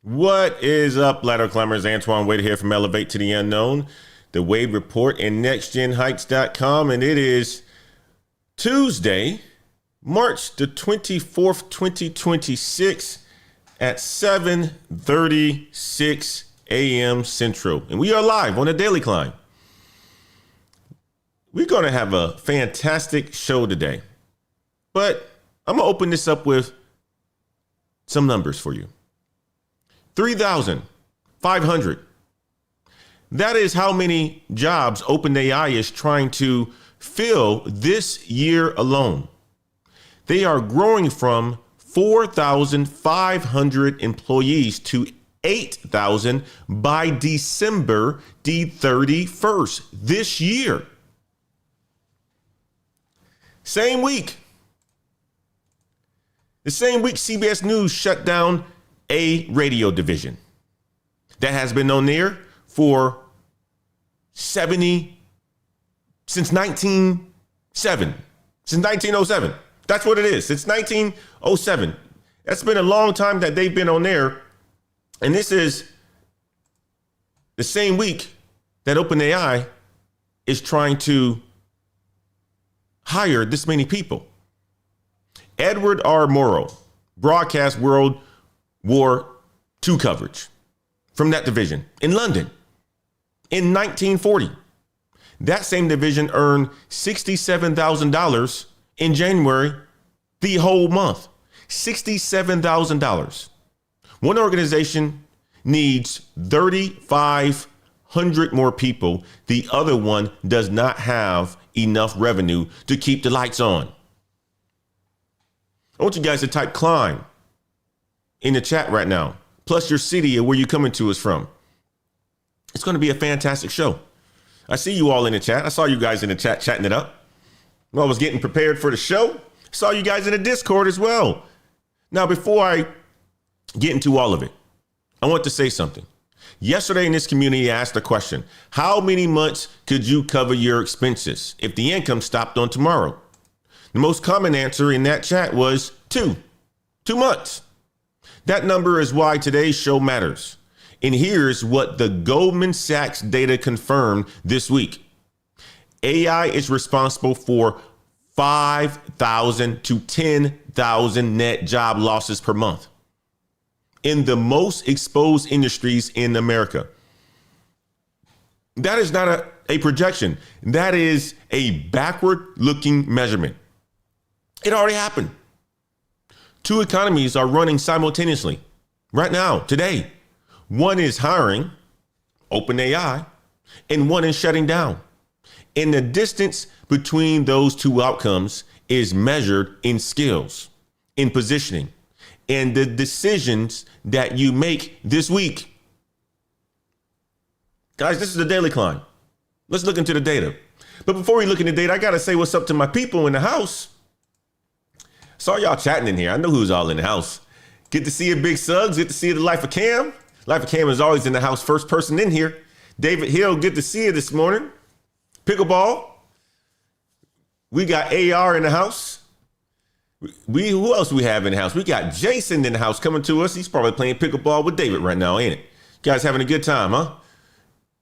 What is up, ladder climbers? Antoine Wade here from Elevate to the Unknown, the Wade Report, and NextGenHeights.com. And it is Tuesday, March the 24th, 2026 at 7:36 a.m. Central. And we are live on the Daily Climb. We're going to have a fantastic show today, but I'm going to open this up with some numbers for you. 3,500. That is how many jobs OpenAI is trying to fill this year alone. They are growing from 4,500 employees to 8,000 by December the 31st this year. Same week. The same week, CBS News shut down a radio division that has been on there for since 1907. That's what it is. Since 1907. That's been a long time that they've been on there. And this is the same week that OpenAI is trying to hire this many people. Edward R. Murrow broadcast World War II coverage from that division in London in 1940. That same division earned $67,000 in January, the whole month. $67,000. One organization needs 3,500 more people. The other one does not have enough revenue to keep the lights on. I want you guys to type climb in the chat right now, plus your city and where you're coming to us from. It's going to be a fantastic show. I see you all in the chat. I saw you guys in the chat chatting it up. While I was getting prepared for the show, I saw you guys in the Discord as well. Now, before I get into all of it, I want to say something. Yesterday in this community, I asked a question. How many months could you cover your expenses if the income stopped on tomorrow? The most common answer in that chat was 2 months. That number is why today's show matters. And here's what the Goldman Sachs data confirmed this week. AI is responsible for 5,000 to 10,000 net job losses per month in the most exposed industries in America. That is not a projection. That is a backward-looking measurement. It already happened. 2 economies are running simultaneously right now, today. One is hiring, OpenAI, and one is shutting down. And the distance between those 2 outcomes is measured in skills, in positioning, and the decisions that you make this week. Guys, this is the Daily Climb. Let's look into the data. But before we look into the data, I got to say what's up to my people in the house. Saw y'all chatting in here. I know who's all in the house. Good to see you, Big Suggs. Good to see you, the Life of Cam. Life of Cam is always in the house. First person in here. David Hill, good to see you this morning. Pickleball. We got AR in the house. Who else we have in the house? We got Jason in the house coming to us. He's probably playing pickleball with David right now, ain't it? You guys having a good time, huh?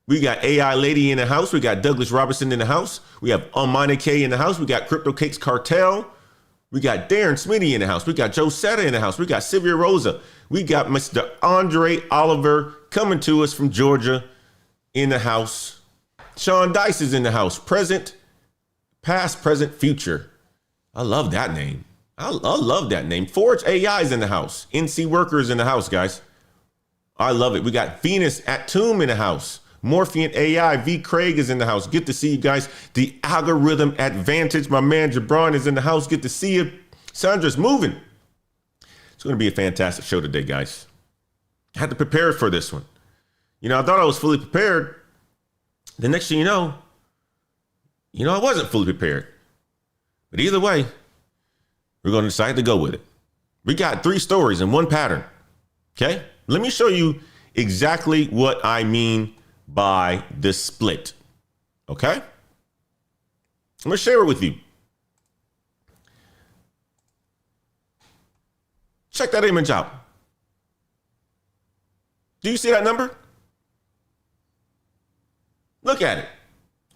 We got AI Lady in the house. We got Douglas Robertson in the house. We have Almani K in the house. We got Crypto Cakes Cartel. We got Darren Smitty in the house. We got Joe Setta in the house. We got Sylvia Rosa. We got Mr. Andre Oliver coming to us from Georgia in the house. Sean Dice is in the house. Present, past, present, future. I love that name. I love that name. Forge AI is in the house. NC Workers in the house, guys. I love it. We got Venus at Tomb in the house. Morphean AI, V. Craig is in the house. Good to see you guys. The Algorithm Advantage, my man Jabron is in the house. Good to see you. Sandra's moving. It's going to be a fantastic show today, guys. I had to prepare for this one. You know, I thought I was fully prepared. The next thing you know, I wasn't fully prepared. But either way, we're going to decide to go with it. We got 3 stories in one pattern. Okay? Let me show you exactly what I mean by the split. Okay? I'm going to share it with you. Check that image out. Do you see that number? Look at it.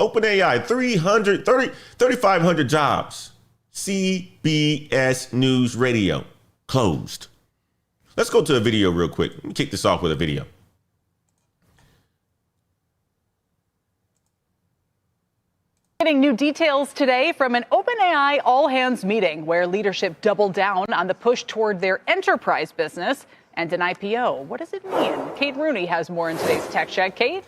OpenAI, 3,500 jobs. CBS News Radio, closed. Let's go to a video real quick. Let me kick this off with a video. Getting new details today from an OpenAI all-hands meeting where leadership doubled down on the push toward their enterprise business and an IPO. What does it mean? Kate Rooney has more in today's Tech Check. Kate?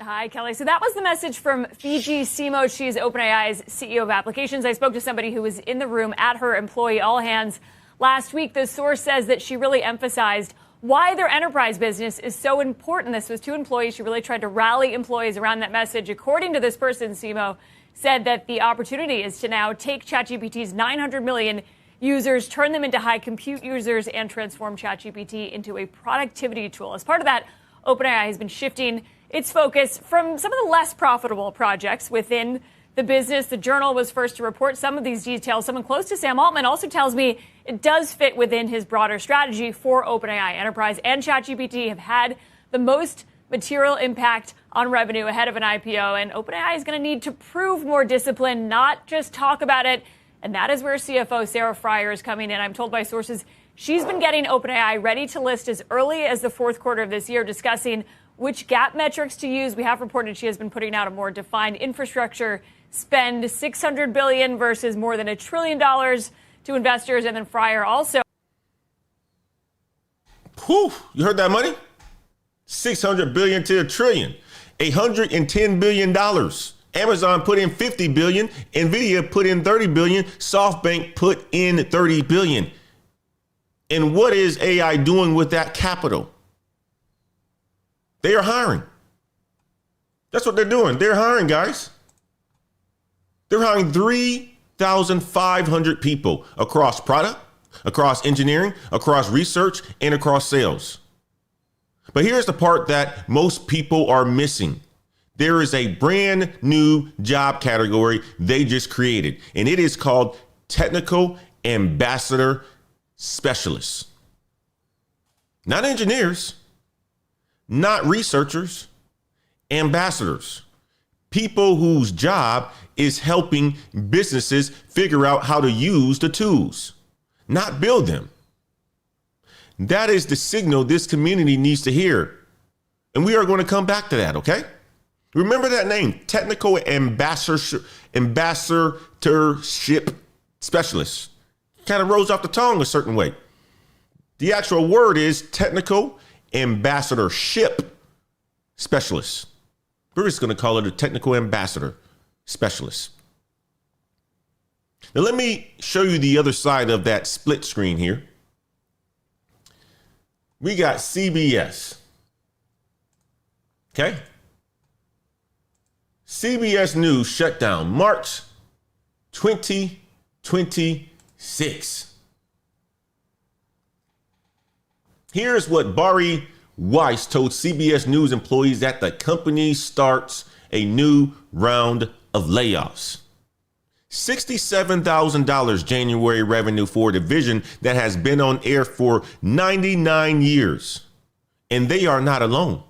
Hi, Kelly. So that was the message from Fiji Simo. She's OpenAI's CEO of applications. I spoke to somebody who was in the room at her employee all-hands last week. The source says that she really emphasized why their enterprise business is so important. This was 2 employees. She really tried to rally employees around that message. According to this person, Simo said that the opportunity is to now take ChatGPT's 900 million users, turn them into high compute users, and transform ChatGPT into a productivity tool. As part of that, OpenAI has been shifting its focus from some of the less profitable projects within the business. The Journal was first to report some of these details. Someone close to Sam Altman also tells me it does fit within his broader strategy for OpenAI. Enterprise and ChatGPT have had the most material impact on revenue ahead of an IPO, and OpenAI is going to need to prove more discipline, not just talk about it. And that is where CFO Sarah Fryer is coming in. I'm told by sources she's been getting OpenAI ready to list as early as the 4th quarter of this year, discussing which gap metrics to use. We have reported she has been putting out a more defined infrastructure spend, $600 billion versus more than $1 trillion to investors. And then Fryer also. Whew, you heard that money? 600 billion to $1 trillion, $110 billion. Amazon put in 50 billion. Nvidia put in 30 billion. SoftBank put in 30 billion. And what is AI doing with that capital? They are hiring. That's what they're doing. They're hiring, guys. They're hiring 3,500 people across product, across engineering, across research, and across sales. But here's the part that most people are missing. There is a brand new job category they just created, and it is called Technical Ambassador Specialists. Not engineers, not researchers, ambassadors. People whose job is helping businesses figure out how to use the tools, not build them. That is the signal this community needs to hear. And we are going to come back to that, okay? Remember that name, Technical Ambassadorship Specialist. Kind of rolls off the tongue a certain way. The actual word is Technical Ambassadorship Specialist. We're just going to call it a Technical Ambassador Specialist. Now, let me show you the other side of that split screen here. We got CBS. Okay. CBS News shut down March 2026. Here's what Bari Weiss told CBS News employees that the company starts a new round of layoffs. $67,000 January revenue for a division that has been on air for 99 years. And they are not alone.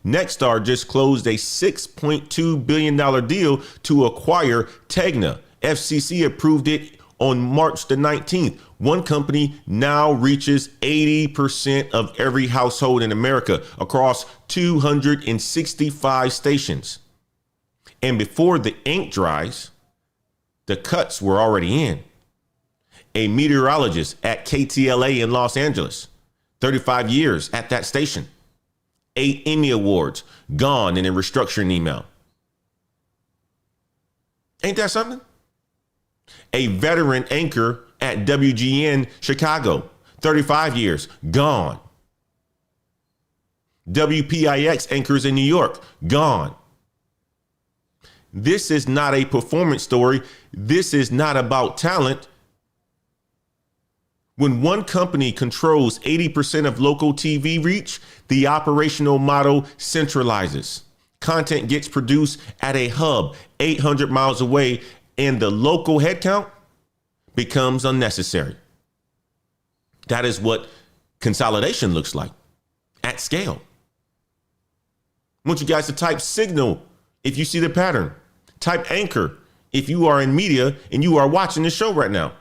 Nexstar just closed a $6.2 billion deal to acquire Tegna. FCC approved it on March the 19th. One company now reaches 80% of every household in America across 265 stations. And before the ink dries, the cuts were already in. A meteorologist at KTLA in Los Angeles, 35 years at that station. 8 Emmy Awards gone in a restructuring email. Ain't that something? A veteran anchor at WGN Chicago, 35 years, gone. WPIX anchors in New York, gone. This is not a performance story. This is not about talent. When one company controls 80% of local TV reach, the operational model centralizes. Content gets produced at a hub 800 miles away, and the local headcount becomes unnecessary. That is what consolidation looks like at scale. I want you guys to type signal if you see the pattern. Type anchor if you are in media and you are watching this show right now.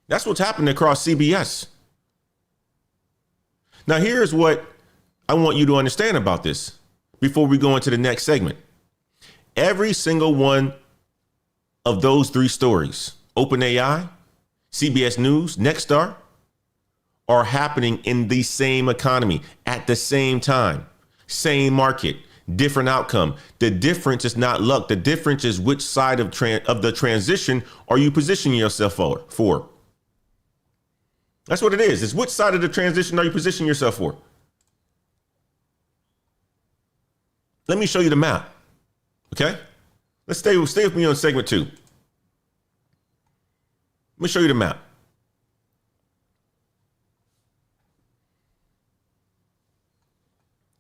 That's what's happening across CBS. Now, here's what I want you to understand about this before we go into the next segment. Every single one of those three stories, OpenAI, CBS News, Nexstar, are happening in the same economy at the same time, same market, different outcome. The difference is not luck. The difference is which side of the transition are you positioning yourself for. That's what it is. It's which side of the transition are you positioning yourself for? Let me show you the map. Okay? Let's stay with me on segment 2. Let me show you the map.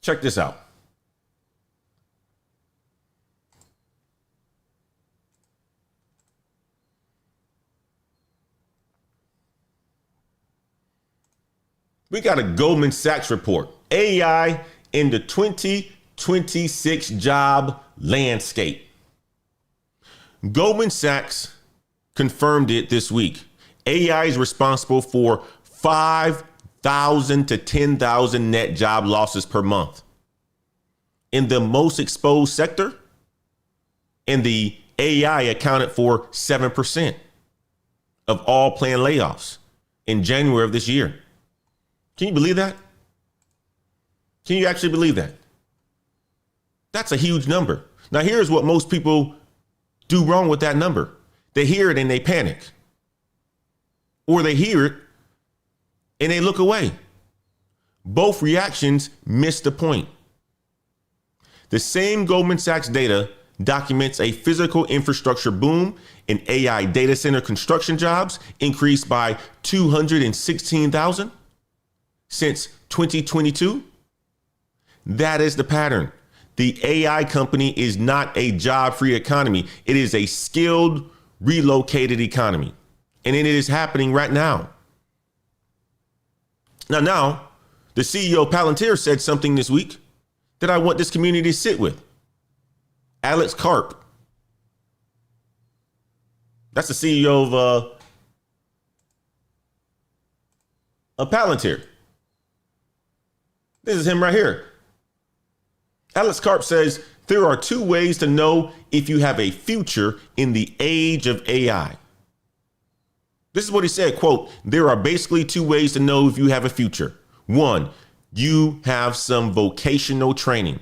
Check this out. We got a Goldman Sachs report, AI in the 2026 job landscape. Goldman Sachs confirmed it this week. AI is responsible for 5,000 to 10,000 net job losses per month. In the most exposed sector, and the AI accounted for 7% of all planned layoffs in January of this year. Can you believe that? Can you actually believe that? That's a huge number. Now, here's what most people do wrong with that number. They hear it and they panic. Or they hear it and they look away. Both reactions miss the point. The same Goldman Sachs data documents a physical infrastructure boom, and AI data center construction jobs increased by 216,000 since 2022. That is the pattern. The AI company is not a job-free economy. It is a skilled, relocated economy. And it is happening right now. Now, the CEO of Palantir said something this week that I want this community to sit with. Alex Karp. That's the CEO of Palantir. This is him right here. Alex Karp says there are two ways to know if you have a future in the age of AI. This is what he said, quote, there are basically two ways to know if you have a future. One, you have some vocational training.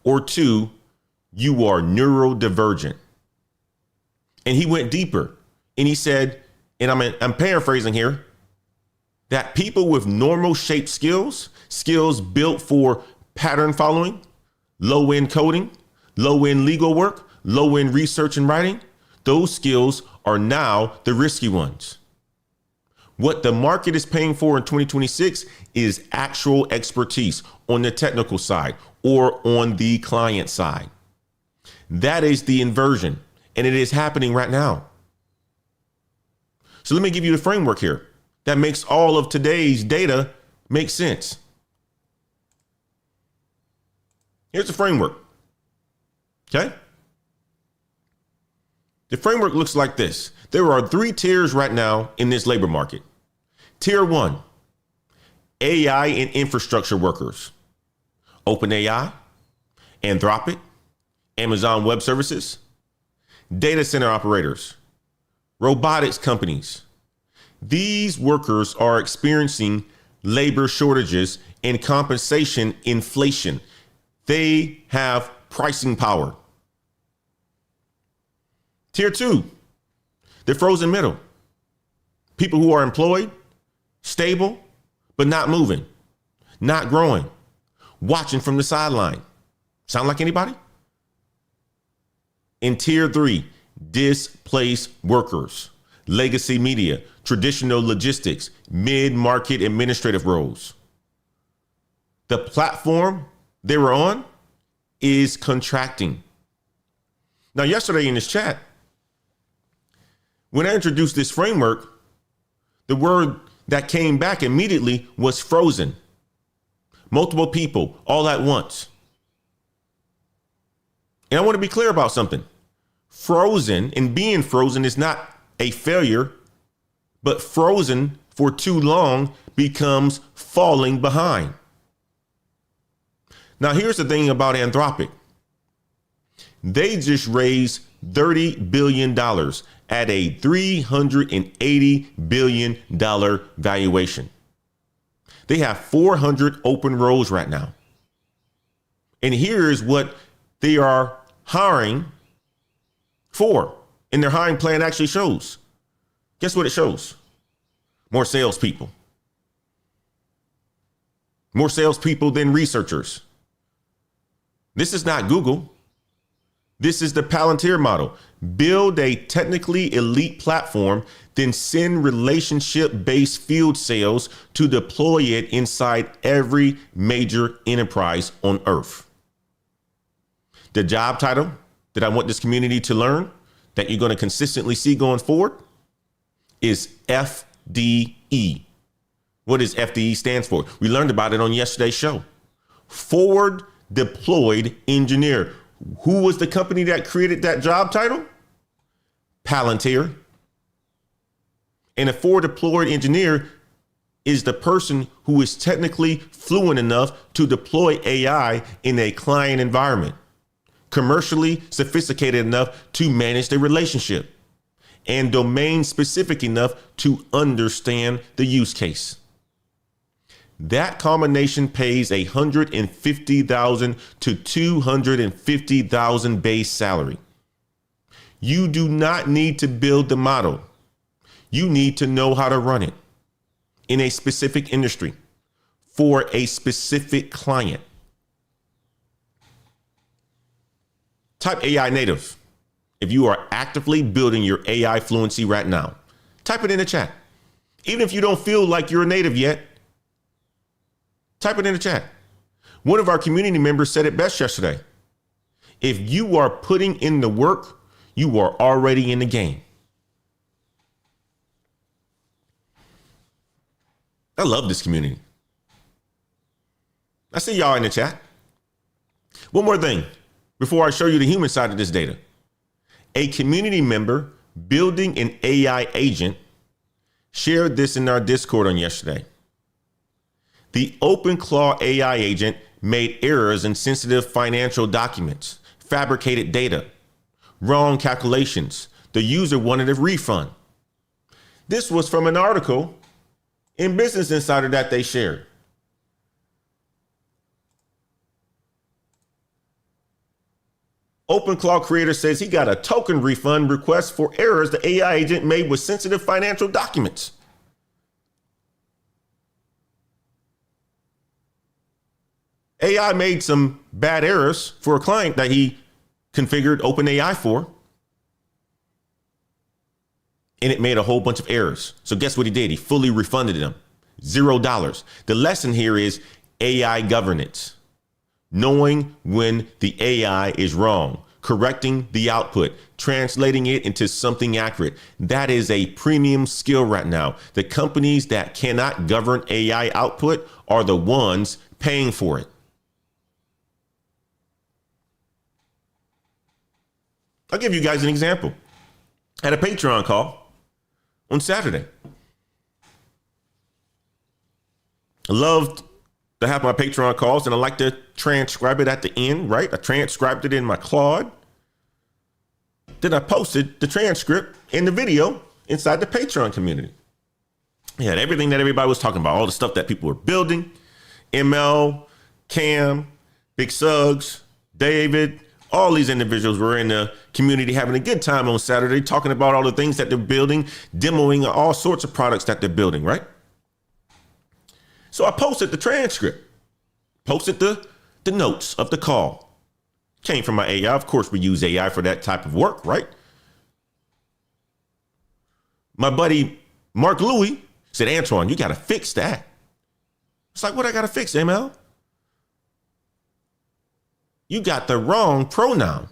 Or two, you are neurodivergent. And he went deeper and he said, and I'm paraphrasing here, that people with normal shaped skills built for pattern following, low-end coding, low-end legal work, low-end research and writing, those skills are now the risky ones. What the market is paying for in 2026 is actual expertise on the technical side or on the client side. That is the inversion, and it is happening right now. So let me give you the framework here that makes all of today's data make sense. Here's the framework. Okay? The framework looks like this. There are three tiers right now in this labor market. Tier 1, AI and infrastructure workers. OpenAI, Anthropic, Amazon Web Services, data center operators, robotics companies. These workers are experiencing labor shortages and compensation inflation. They have pricing power. Tier 2, the frozen middle. People who are employed, stable, but not moving, not growing, watching from the sideline. Sound like anybody? In Tier 3, displaced workers, legacy media, traditional logistics, mid-market administrative roles. The platform they were on is contracting. Now, yesterday in this chat, when I introduced this framework, the word that came back immediately was frozen. multiple people all at once. And I want to be clear about something. Frozen and being frozen is not a failure, but frozen for too long becomes falling behind. Now, here's the thing about Anthropic. They just raised $30 billion at a $380 billion valuation. They have 400 open roles right now. And here's what they are hiring for. And their hiring plan actually shows. Guess what it shows? More salespeople. More salespeople than researchers. This is not Google. This is the Palantir model. Build a technically elite platform, then send relationship-based field sales to deploy it inside every major enterprise on earth. The job title that I want this community to learn, that you're going to consistently see going forward, is FDE. What does FDE stand for? We learned about it on yesterday's show. Forward Deployed Engineer. Who was the company that created that job title? Palantir. And a forward deployed engineer is the person who is technically fluent enough to deploy AI in a client environment, commercially sophisticated enough to manage the relationship, and domain specific enough to understand the use case. That combination pays $150,000 to $250,000 base salary. You do not need to build the model. You need to know how to run it in a specific industry for a specific client. Type AI native if you are actively building your AI fluency right now. Type it in the chat. Even if you don't feel like you're a native yet, type it in the chat. One of our community members said it best yesterday. If you are putting in the work, you are already in the game. I love this community. I see y'all in the chat. One more thing before I show you the human side of this data. A community member building an AI agent shared this in our Discord on yesterday. The OpenClaw AI agent made errors in sensitive financial documents, fabricated data, wrong calculations. The user wanted a refund. This was from an article in Business Insider that they shared. OpenClaw creator says he got a token refund request for errors the AI agent made with sensitive financial documents. AI made some bad errors for a client that he configured OpenAI for. And it made a whole bunch of errors. So guess what he did? He fully refunded them. $0. The lesson here is AI governance. Knowing when the AI is wrong, correcting the output, translating it into something accurate. That is a premium skill right now. The companies that cannot govern AI output are the ones paying for it. I'll give you guys an example. I had a Patreon call on Saturday. I loved to have my Patreon calls, and I like to transcribe it at the end, right? I transcribed it in my Claude. Then I posted the transcript and the video inside the Patreon community. It had everything that everybody was talking about, all the stuff that people were building. ML, Cam, Big Suggs, David, all these individuals were in the community having a good time on Saturday, talking about all the things that they're building, demoing all sorts of products that they're building, right? So I posted the transcript, posted the notes of the call. Came from my AI. Of course, we use AI for that type of work, right? My buddy, Mark Louie, said, Antoine, you got to fix that. It's like, what I got to fix, ML? You got the wrong pronoun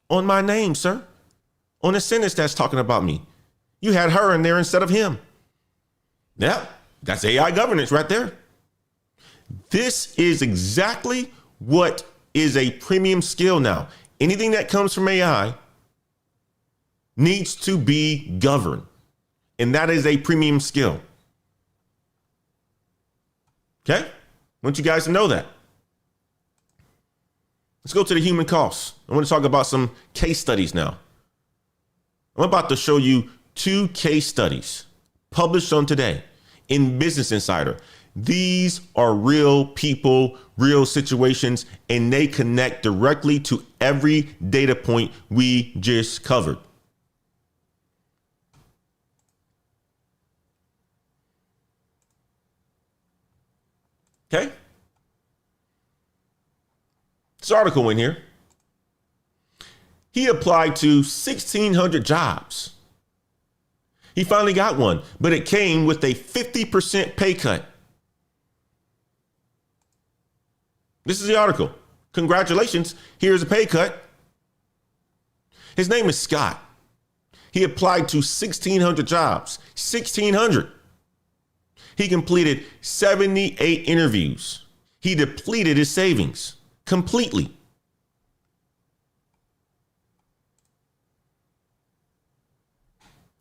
on my name, sir. On the sentence that's talking about me. You had her in there instead of him. Yeah, that's AI governance right there. This is exactly what is a premium skill now. Anything that comes from AI needs to be governed. And that is a premium skill. Okay? I want you guys to know that. Let's go to the human costs. I want to talk about some case studies now. I'm about to show you 2 case studies published on today in Business Insider. These are real people, real situations, and they connect directly to every data point we just covered. Okay? This article in here. He applied to 1,600 jobs. He finally got one, but it came with a 50% pay cut. This is the article. Congratulations, here's a pay cut. His name is Scott. He applied to 1,600 jobs, 1,600. He completed 78 interviews. He depleted his savings completely.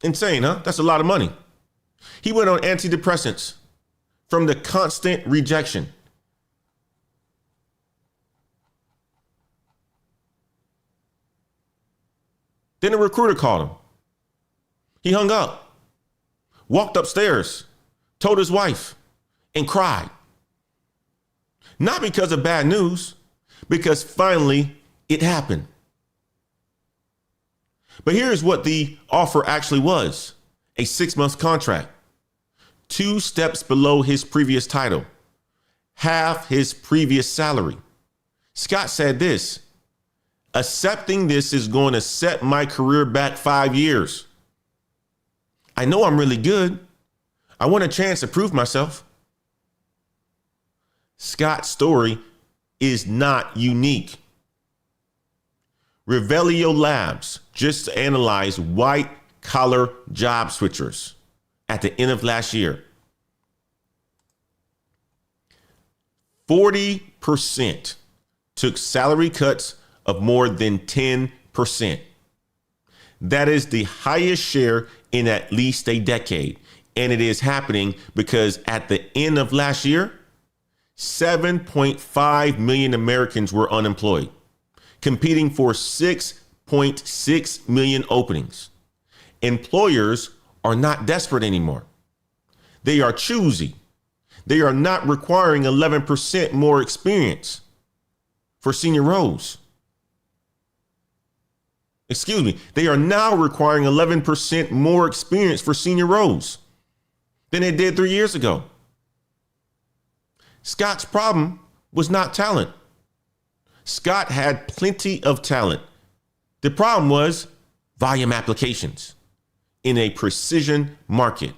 Insane, huh? That's a lot of money. He went on antidepressants from the constant rejection. Then a recruiter called him. He hung up, walked upstairs, told his wife, and cried. Not because of bad news, because finally it happened. But here's what the offer actually was: a 6-month contract, 2 steps below his previous title, half his previous salary. Scott said this: accepting this is going to set my career back 5 years. I know I'm really good. I want a chance to prove myself. Scott's story is not unique. Revelio Labs just analyzed white-collar job switchers at the end of last year. 40% took salary cuts of more than 10%. That is the highest share in at least a decade. And it is happening because at the end of last year, 7.5 million Americans were unemployed, competing for 6.6 million openings. Employers are not desperate anymore. They are choosy. They are not requiring 11% more experience for senior roles. Excuse me. They are now requiring 11% more experience for senior roles than they did 3 years ago. Scott's problem was not talent. Scott had plenty of talent. The problem was volume applications in a precision market.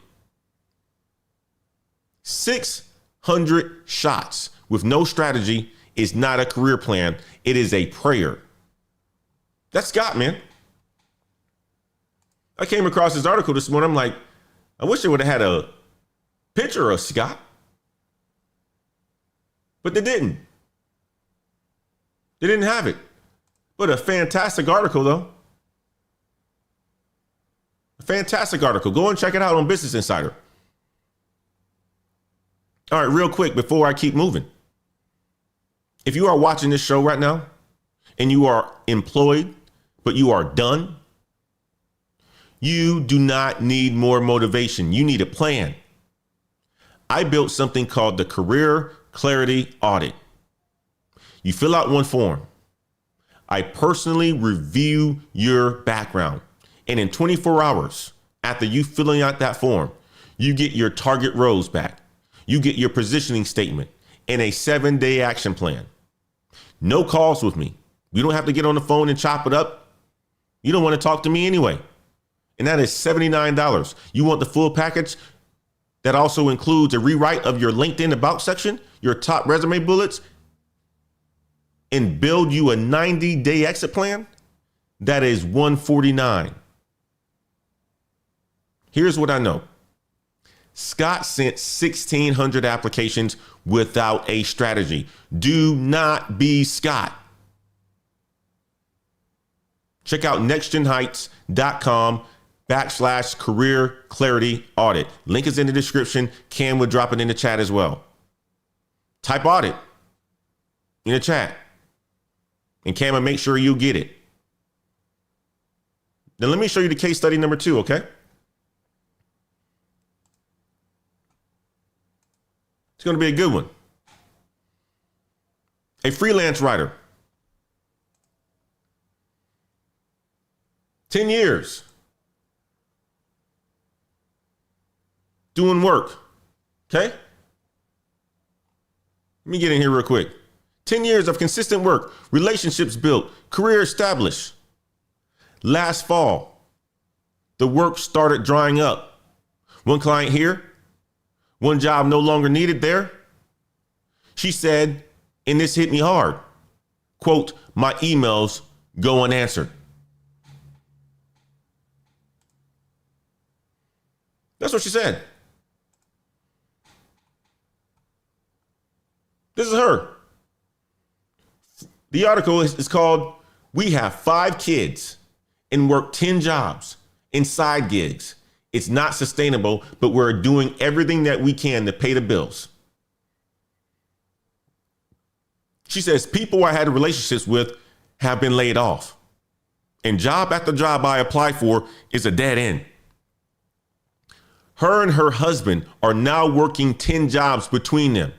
600 shots with no strategy is not a career plan. It is a prayer. That's Scott, man. I came across this article this morning. I'm like, I wish they would have had a picture of Scott. But they didn't. They didn't have it. But a fantastic article, though. A fantastic article. Go and check it out on Business Insider. All right, real quick before I keep moving. If you are watching this show right now and you are employed, but you are done, you do not need more motivation. You need a plan. I built something called the Career Clarity Audit. You fill out one form. I personally review your background. And in 24 hours after you filling out that form, you get your target roles back. You get your positioning statement and a 7-day action plan. No calls with me. You don't have to get on the phone and chop it up. You don't want to talk to me anyway. And that is $79. You want the full package? That also includes a rewrite of your LinkedIn about section, your top resume bullets, and build you a 90-day exit plan. That is $149. Here's what I know. Scott sent 1,600 applications without a strategy. Do not be Scott. Check out nextgenheights.com/career clarity audit. Link is in the description. Cam will drop it in the chat as well. Type audit in the chat, and Cam will make sure you get it. Then let me show you the case study number 2, okay? It's going to be a good one. A freelance writer. 10 years. Doing work. Okay? Let me get in here real quick. 10 years of consistent work, relationships built, career established. Last fall, the work started drying up. One client here, one job no longer needed there. She said, and this hit me hard, quote, my emails go unanswered. That's what she said. This is her. The article is called, We Have 5 Kids and Work 10 Jobs in Side Gigs. It's not sustainable, but we're doing everything that we can to pay the bills. She says, people I had relationships with have been laid off. And job after job I apply for is a dead end. Her and her husband are now working 10 jobs between them.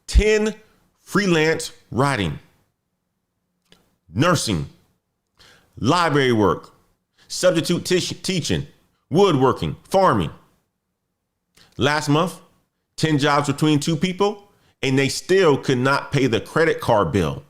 10 freelance writing, nursing, library work, substitute teaching, woodworking, farming. Last month, 10 jobs between 2 people, and they still could not pay the credit card bill.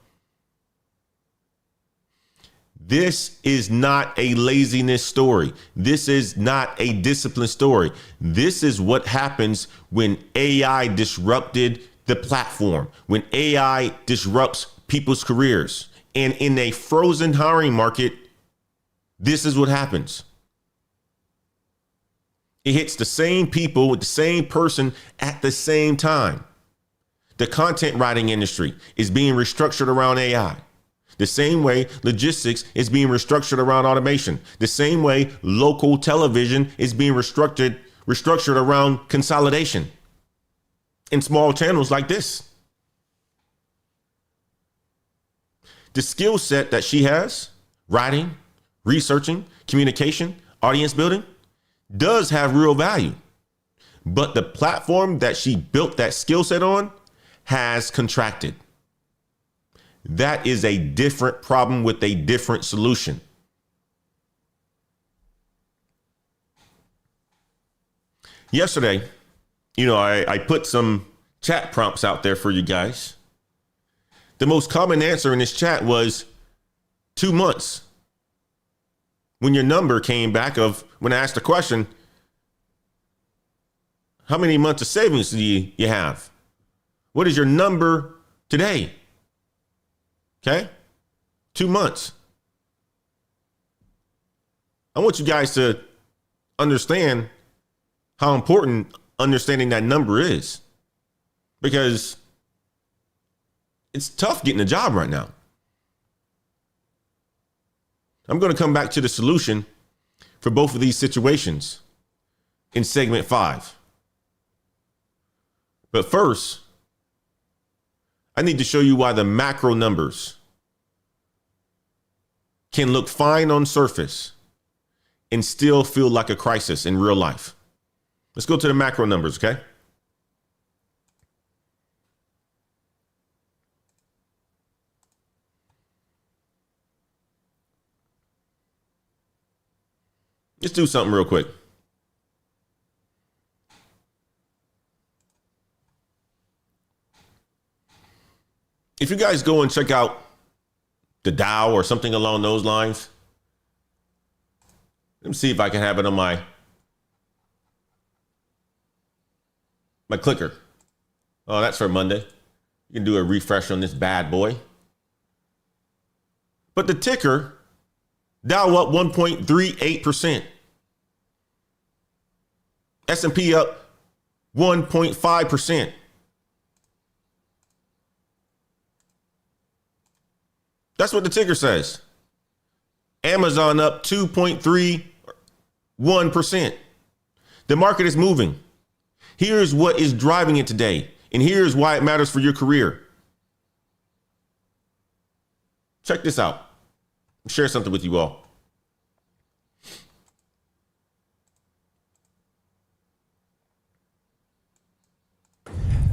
This is not a laziness story. This is not a discipline story. This is what happens when AI disrupted the platform, when AI disrupts people's careers. And in a frozen hiring market, this is what happens. It hits the same people with the same person at the same time. The content writing industry is being restructured around AI. The same way logistics is being restructured around automation. The same way local television is being restructured around consolidation in small channels like this. The skill set that she has, writing, researching, communication, audience building, does have real value. But the platform that she built that skill set on has contracted. That is a different problem with a different solution. Yesterday, I put some chat prompts out there for you guys. The most common answer in this chat was 2 months. When your number came back when I asked the question, how many months of savings do you have? What is your number today? Okay? 2 months. I want you guys to understand how important understanding that number is, because it's tough getting a job right now. I'm going to come back to the solution for both of these situations in segment 5. But first, I need to show you why the macro numbers can look fine on surface and still feel like a crisis in real life. Let's go to the macro numbers, okay? Let's do something real quick. If you guys go and check out the Dow or something along those lines, let me see if I can have it on my clicker. Oh, that's for Monday. You can do a refresh on this bad boy. But the ticker, Dow up 1.38%. S&P up 1.5%. That's what the ticker says. Amazon up 2.31%. The market is moving. Here's what is driving it today, and here's why it matters for your career. Check this out. I'll share something with you all.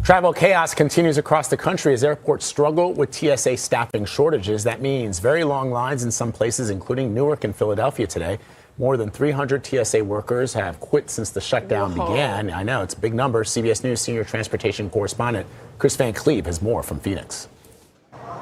Travel chaos continues across the country as airports struggle with TSA staffing shortages. That means very long lines in some places, including Newark and Philadelphia today. More than 300 TSA workers have quit since the shutdown began. I know, it's a big number. CBS News senior transportation correspondent Chris Van Cleve has more from Phoenix.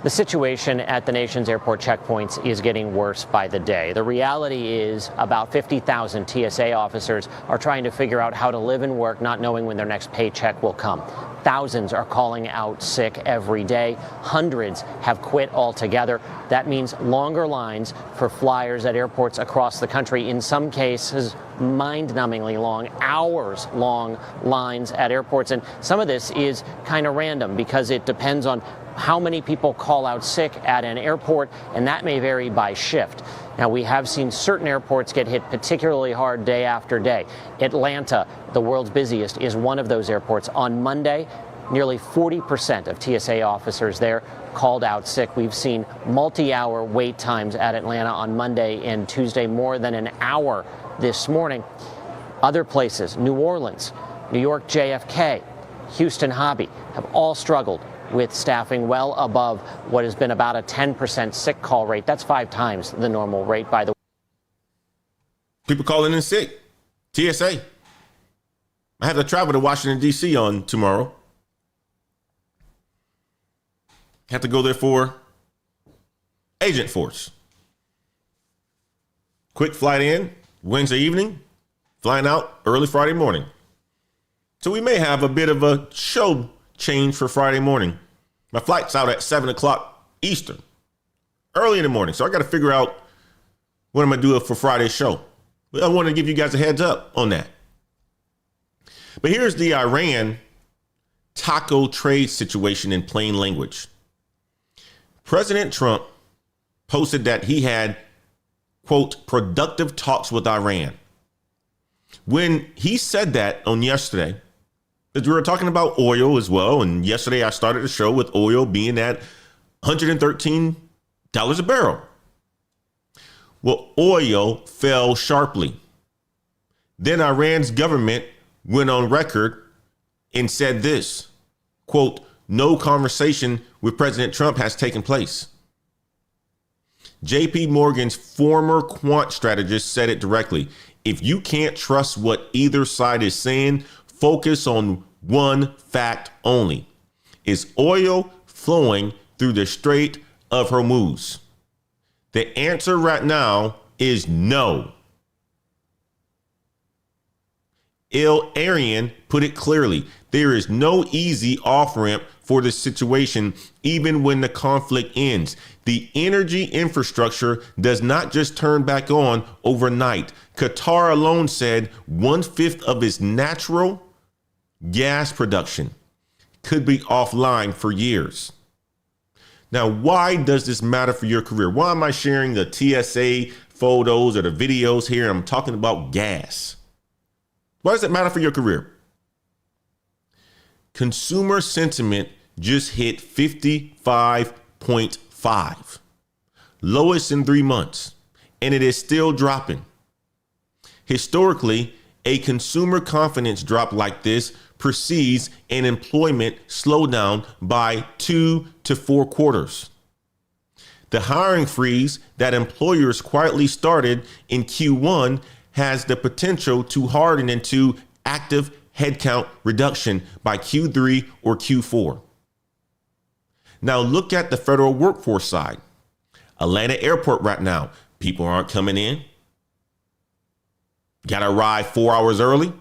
The situation at the nation's airport checkpoints is getting worse by the day. The reality is about 50,000 TSA officers are trying to figure out how to live and work, not knowing when their next paycheck will come. Thousands are calling out sick every day. Hundreds have quit altogether. That means longer lines for flyers at airports across the country. In some cases, mind-numbingly long, hours-long lines at airports. And some of this is kind of random because it depends on how many people call out sick at an airport, and that may vary by shift. Now, we have seen certain airports get hit particularly hard day after day. Atlanta, the world's busiest, is one of those airports. On Monday, nearly 40% of TSA officers there called out sick. We've seen multi-hour wait times at Atlanta on Monday and Tuesday, more than an hour this morning. Other places, New Orleans, New York JFK, Houston Hobby, have all struggled with staffing well above what has been about a 10% sick call rate. That's 5 times the normal rate, by the way. People calling in sick. TSA. I have to travel to Washington, D.C. on tomorrow. Have to go there for Agent Force. Quick flight in Wednesday evening, flying out early Friday morning. So we may have a bit of a show change for Friday morning. My flight's out at 7 o'clock Eastern, early in the morning. So I got to figure out what I'm going to do for Friday's show. But I want to give you guys a heads up on that. But here's the Iran taco trade situation in plain language. President Trump posted that he had, quote, productive talks with Iran. When he said that on yesterday, because we were talking about oil as well. And yesterday I started the show with oil being at $113 a barrel. Well, oil fell sharply. Then Iran's government went on record and said this, quote, no conversation with President Trump has taken place. JP Morgan's former quant strategist said it directly. If you can't trust what either side is saying, focus on one fact only. Is oil flowing through the Strait of Hormuz? The answer right now is no. Arian put it clearly. There is no easy off-ramp for the situation, even when the conflict ends. The energy infrastructure does not just turn back on overnight. Qatar alone said 1/5 of its natural gas production could be offline for years. Now, why does this matter for your career? Why am I sharing the TSA photos or the videos here? I'm talking about gas. Why does it matter for your career? Consumer sentiment just hit 55.5, lowest in 3 months, and it is still dropping. Historically, a consumer confidence drop like this precedes an employment slowdown by 2 to 4 quarters. The hiring freeze that employers quietly started in Q1 has the potential to harden into active headcount reduction by Q3 or Q4. Now look at the federal workforce side. Atlanta Airport right now, people aren't coming in. Got to arrive 4 hours early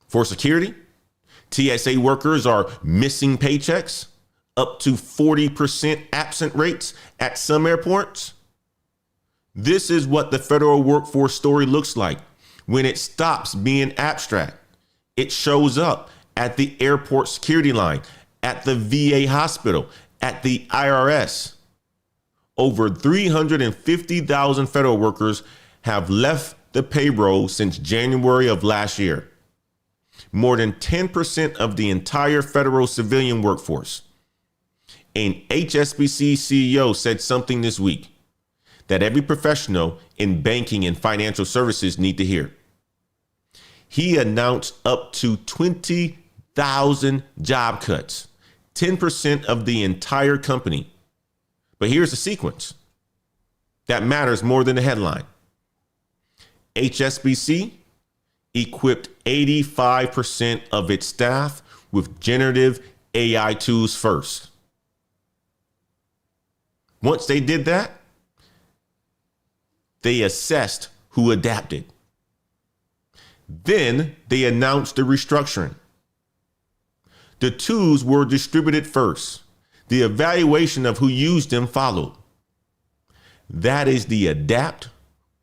for security. TSA workers are missing paychecks, up to 40% absent rates at some airports. This is what the federal workforce story looks like when it stops being abstract. It shows up at the airport security line, at the VA hospital, at the IRS. Over 350,000 federal workers have left the payroll since January of last year. More than 10% of the entire federal civilian workforce. An HSBC CEO said something this week that every professional in banking and financial services need to hear. He announced up to 20,000 job cuts, 10% of the entire company. But here's the sequence that matters more than the headline. HSBC equipped 85% of its staff with generative AI tools first. Once they did that, they assessed who adapted. Then they announced the restructuring. The tools were distributed first. The evaluation of who used them followed. That is the adapt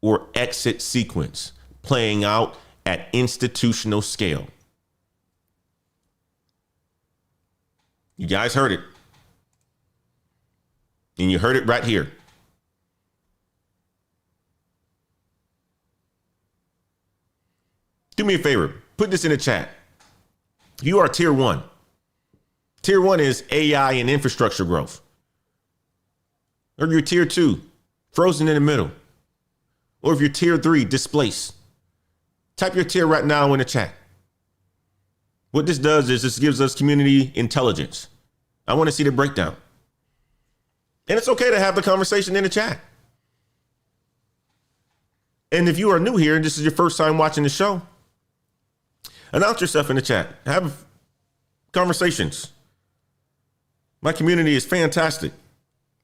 or exit sequence playing out at institutional scale. You guys heard it. And you heard it right here. Do me a favor, put this in the chat. You are tier one. Tier one is AI and infrastructure growth. Or you're tier two, frozen in the middle. Or if you're tier three, displaced. Type your tier right now in the chat. What this does is this gives us community intelligence. I want to see the breakdown. And it's okay to have the conversation in the chat. And if you are new here and this is your first time watching the show, announce yourself in the chat. Have conversations. My community is fantastic.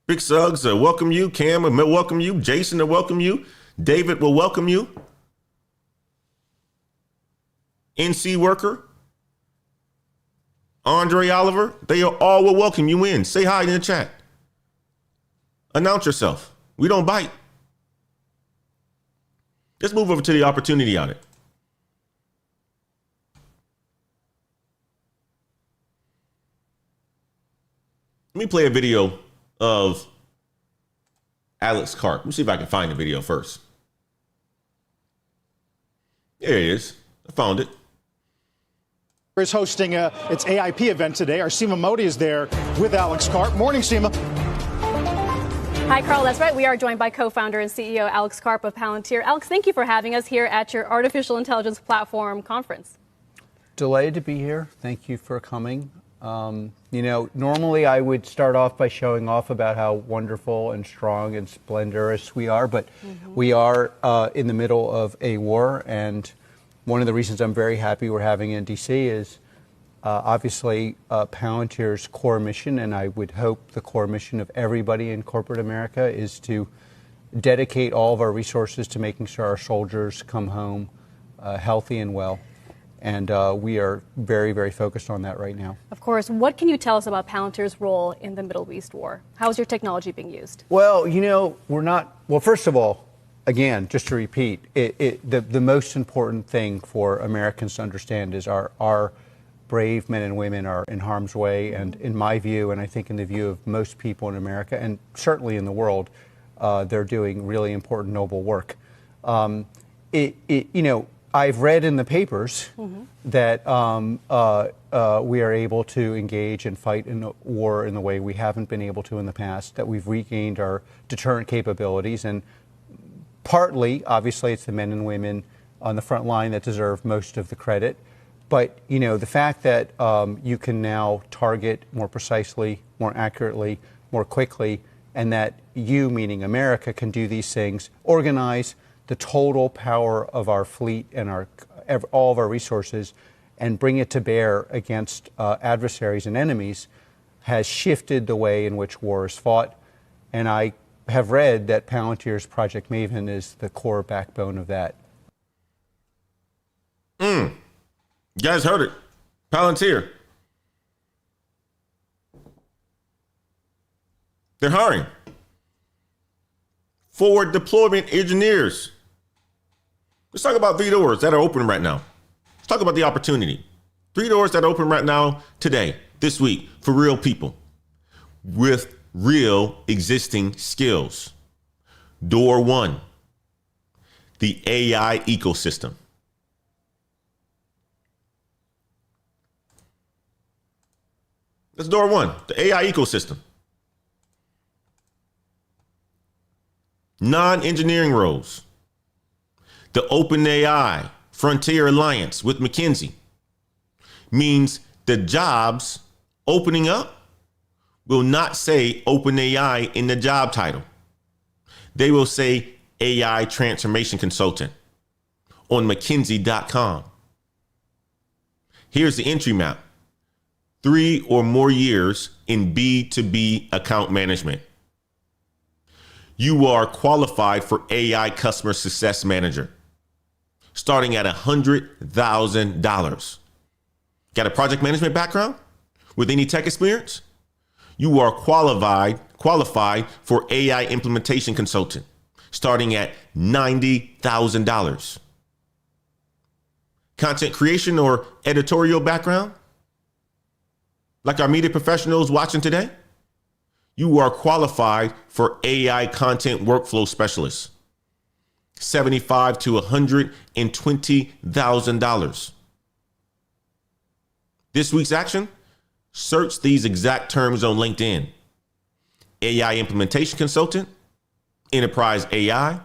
Big Suggs will welcome you. Cam will welcome you. Jason will welcome you. David will welcome you. NC Worker, Andre Oliver, they all will welcome you in. Say hi in the chat. Announce yourself. We don't bite. Let's move over to the opportunity audit. Let me play a video of Alex Karp. Let me see if I can find the video first. There it is. I found it. Is hosting its AIP event today. Our Seema Modi is there with Alex Karp. Morning, Seema. Hi, Carl. That's right. We are joined by co-founder and CEO Alex Karp of Palantir. Alex, thank you for having us here at your Artificial Intelligence Platform conference. Delighted to be here. Thank you for coming. Normally I would start off by showing off about how wonderful and strong and splendorous we are, but we are in the middle of a war, and one of the reasons I'm very happy we're having in D.C. is obviously Palantir's core mission, and I would hope the core mission of everybody in corporate America, is to dedicate all of our resources to making sure our soldiers come home healthy and well. And we are very, very focused on that right now. Of course. What can you tell us about Palantir's role in the Middle East war? How is your technology being used? Well, we're not. Well, first of all, again, just to repeat, the most important thing for Americans to understand is our brave men and women are in harm's way. And in my view, and I think in the view of most people in America, and certainly in the world, they're doing really important, noble work. I've read in the papers that we are able to engage and fight in a war in the way we haven't been able to in the past, that we've regained our deterrent capabilities. And partly, obviously, it's the men and women on the front line that deserve most of the credit. But, the fact that you can now target more precisely, more accurately, more quickly, and that you, meaning America, can do these things, organize the total power of our fleet and all of our resources and bring it to bear against adversaries and enemies, has shifted the way in which war is fought. And I have read that Palantir's Project Maven is the core backbone of that. You guys heard it. Palantir. They're hiring forward deployment engineers. Let's talk about VDORs that are open right now. Let's talk about the opportunity. 3 doors that open right now, today, this week, for real people with real existing skills. Door 1, the AI ecosystem. That's door 1, the AI ecosystem. Non-engineering roles. The OpenAI Frontier Alliance with McKinsey means the jobs opening up will not say OpenAI in the job title. They will say AI transformation consultant on McKinsey.com. Here's the entry map. 3 or more years in B2B account management. You are qualified for AI customer success manager, starting at $100,000. Got a project management background with any tech experience? You are qualified for AI implementation consultant, starting at $90,000. Content creation or editorial background? Like our media professionals watching today? You are qualified for AI content workflow specialist, $75,000 to $120,000. This week's action, search these exact terms on LinkedIn. AI implementation consultant, enterprise AI,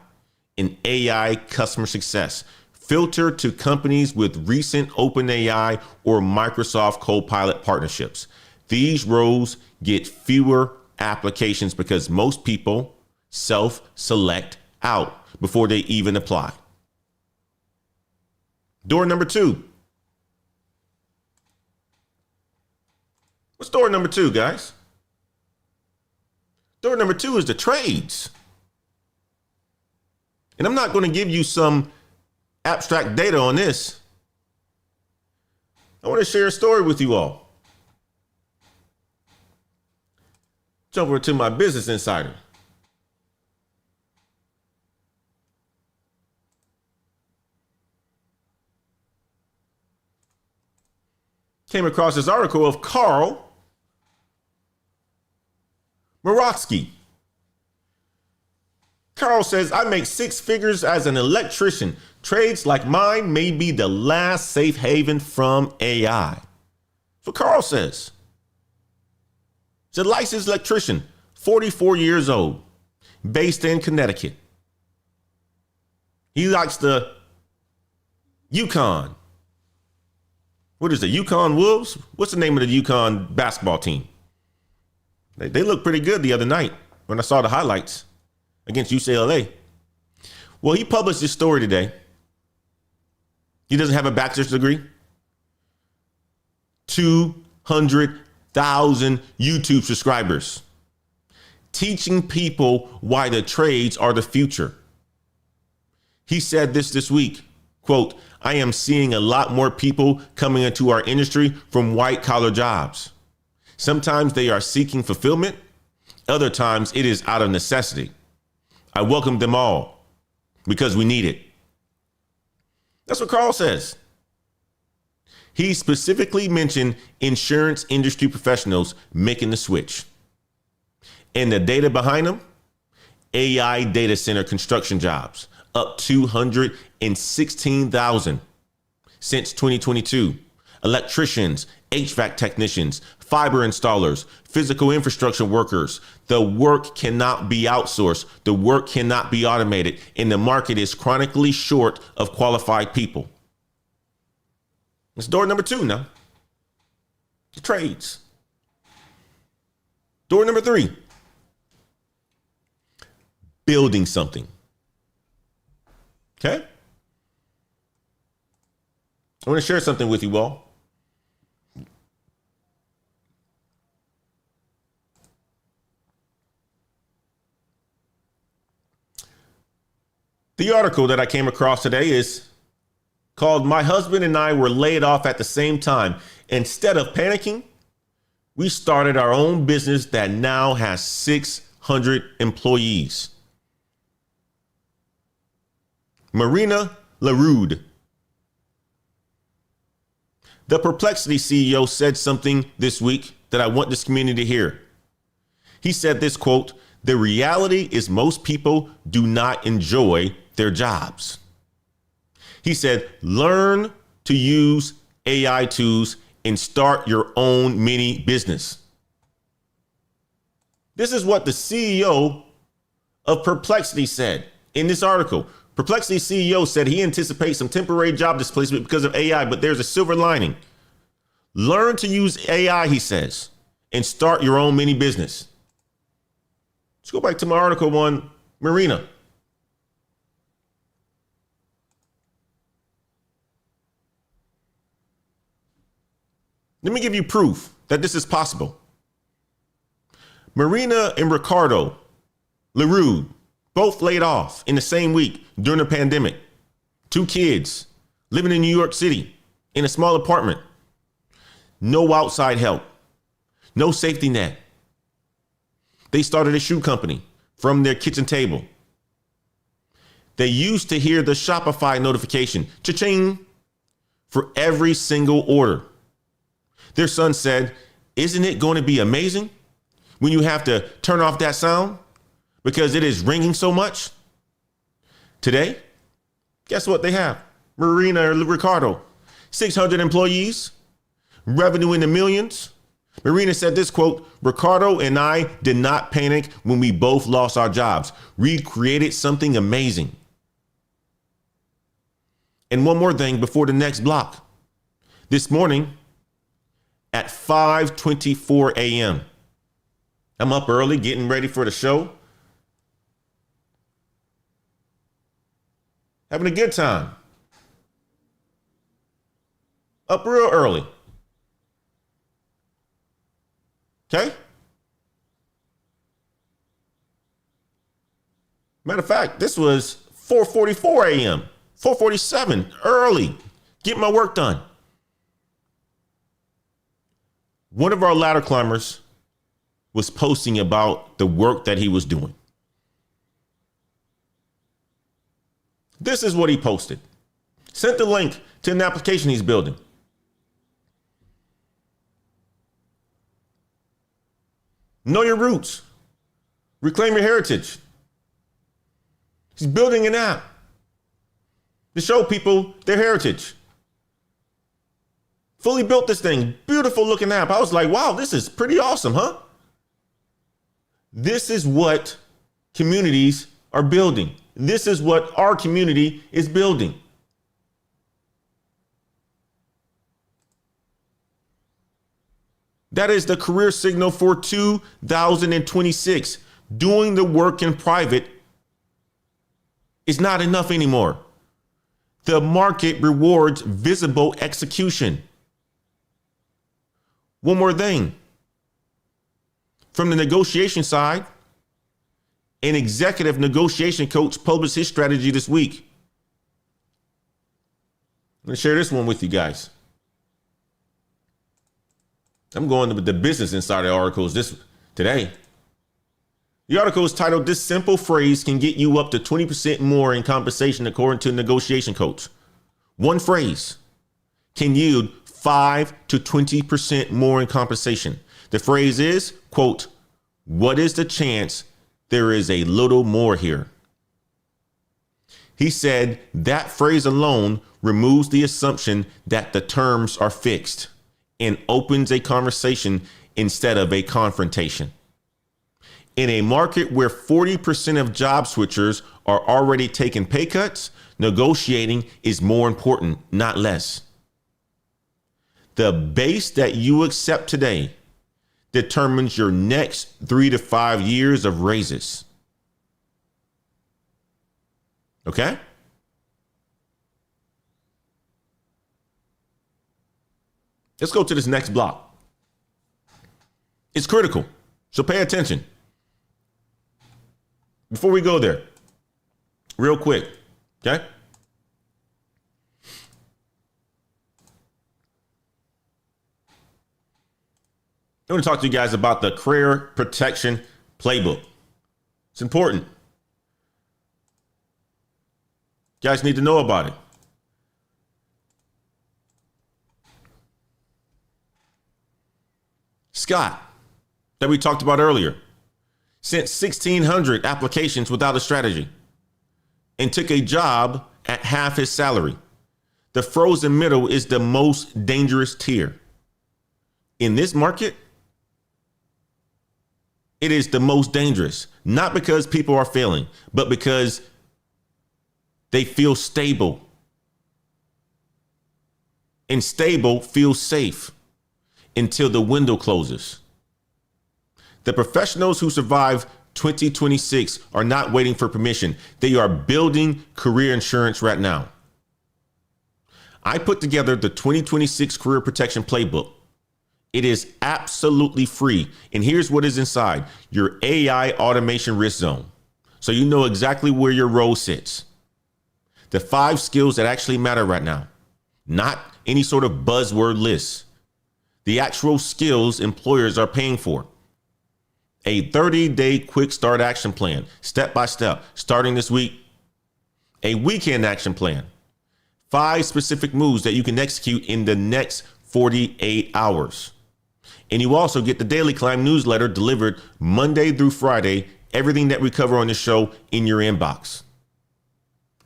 and AI customer success. Filter to companies with recent OpenAI or Microsoft Copilot partnerships. These roles get fewer applications because most people self-select out before they even apply. Door number 2. What's door number 2, guys? Door number 2 is the trades. And I'm not going to give you some abstract data on this. I want to share a story with you all. Jump over to my Business Insider. Came across this article of Carl Morotsky. Carl says, I make 6 figures as an electrician. Trades like mine may be the last safe haven from AI. That's what Carl says. He's a licensed electrician, 44 years old, based in Connecticut. He likes the UConn. What is the UConn Wolves? What's the name of the UConn basketball team? They looked pretty good the other night when I saw the highlights against UCLA. Well, he published this story today. He doesn't have a bachelor's degree. 200,000 YouTube subscribers. Teaching people why the trades are the future. He said this week, quote, I am seeing a lot more people coming into our industry from white collar jobs. Sometimes they are seeking fulfillment. Other times it is out of necessity. I welcome them all because we need it. That's what Carl says. He specifically mentioned insurance industry professionals making the switch. And the data behind them, AI data center construction jobs, up 216,000 since 2022. Electricians, HVAC technicians, fiber installers, physical infrastructure workers. The work cannot be outsourced. The work cannot be automated. And the market is chronically short of qualified people. It's door number 2 now. The trades. Door number 3. Building something. Okay? I want to share something with you all. The article that I came across today is called My Husband and I Were Laid Off at the Same Time. Instead of panicking, we started our own business that now has 600 employees. Marina LaRude. The Perplexity CEO said something this week that I want this community to hear. He said this, quote, "The reality is most people do not enjoy their jobs." He said, learn to use AI tools and start your own mini business. This is what the CEO of Perplexity said in this article. Perplexity CEO said he anticipates some temporary job displacement because of AI, but there's a silver lining. Learn to use AI, he says, and start your own mini business. Let's go back to my article on Marina. Let me give you proof that this is possible. Marina and Ricardo LaRue both laid off in the same week during the pandemic. 2 kids living in New York City in a small apartment. No outside help. No safety net. They started a shoe company from their kitchen table. They used to hear the Shopify notification, cha-ching, for every single order. Their son said, "Isn't it going to be amazing when you have to turn off that sound because it is ringing so much?" Today, guess what they have? Marina or Ricardo, 600 employees, revenue in the millions. Marina said this, quote, "Ricardo and I did not panic when we both lost our jobs. We created something amazing." And one more thing before the next block. This morning at 5:24 a.m., I'm up early getting ready for the show. Having a good time. Up real early. Okay? Matter of fact, this was 4:44 a.m., 4:47, early. Get my work done. One of our ladder climbers was posting about the work that he was doing. This is what he posted. Sent the link to an application he's building. Know your roots. Reclaim your heritage. He's building an app to show people their heritage. Fully built this thing. Beautiful looking app. I was like, wow, this is pretty awesome, huh? This is what communities are building. This is what our community is building. That is the career signal for 2026. Doing the work in private is not enough anymore. The market rewards visible execution. One more thing. From the negotiation side, an executive negotiation coach published his strategy this week. I'm going to share this one with you guys. I'm going to the Business Insider articles today. The article is titled, "This simple phrase can get you up to 20% more in compensation according to a negotiation coach." One phrase can yield 5 to 20% more in compensation. The phrase is, quote, "What is the chance there is a little more here?" He said that phrase alone removes the assumption that the terms are fixed and opens a conversation instead of a confrontation. In a market where 40% of job switchers are already taking pay cuts, negotiating is more important, not less. The base that you accept today determines your next 3 to 5 years of raises. Okay? Let's go to this next block. It's critical, so pay attention. Before we go there, real quick, okay? I want to talk to you guys about the Career Protection Playbook. It's important. You guys need to know about it. Scott, that we talked about earlier, sent 1,600 applications without a strategy and took a job at half his salary. The frozen middle is the most dangerous tier. In this market, it is the most dangerous, not because people are failing, but because they feel stable. And stable feels safe until the window closes. The professionals who survive 2026 are not waiting for permission. They are building career insurance right now. I put together the 2026 Career Protection Playbook. It is absolutely free. And here's what is inside: your AI automation risk zone. So you know exactly where your role sits. The 5 skills that actually matter right now, not any sort of buzzword list. The actual skills employers are paying for. A 30-day quick start action plan, step by step, starting this week. A weekend action plan. 5 specific moves that you can execute in the next 48 hours. And you also get the Daily Climb newsletter delivered Monday through Friday, everything that we cover on the show in your inbox.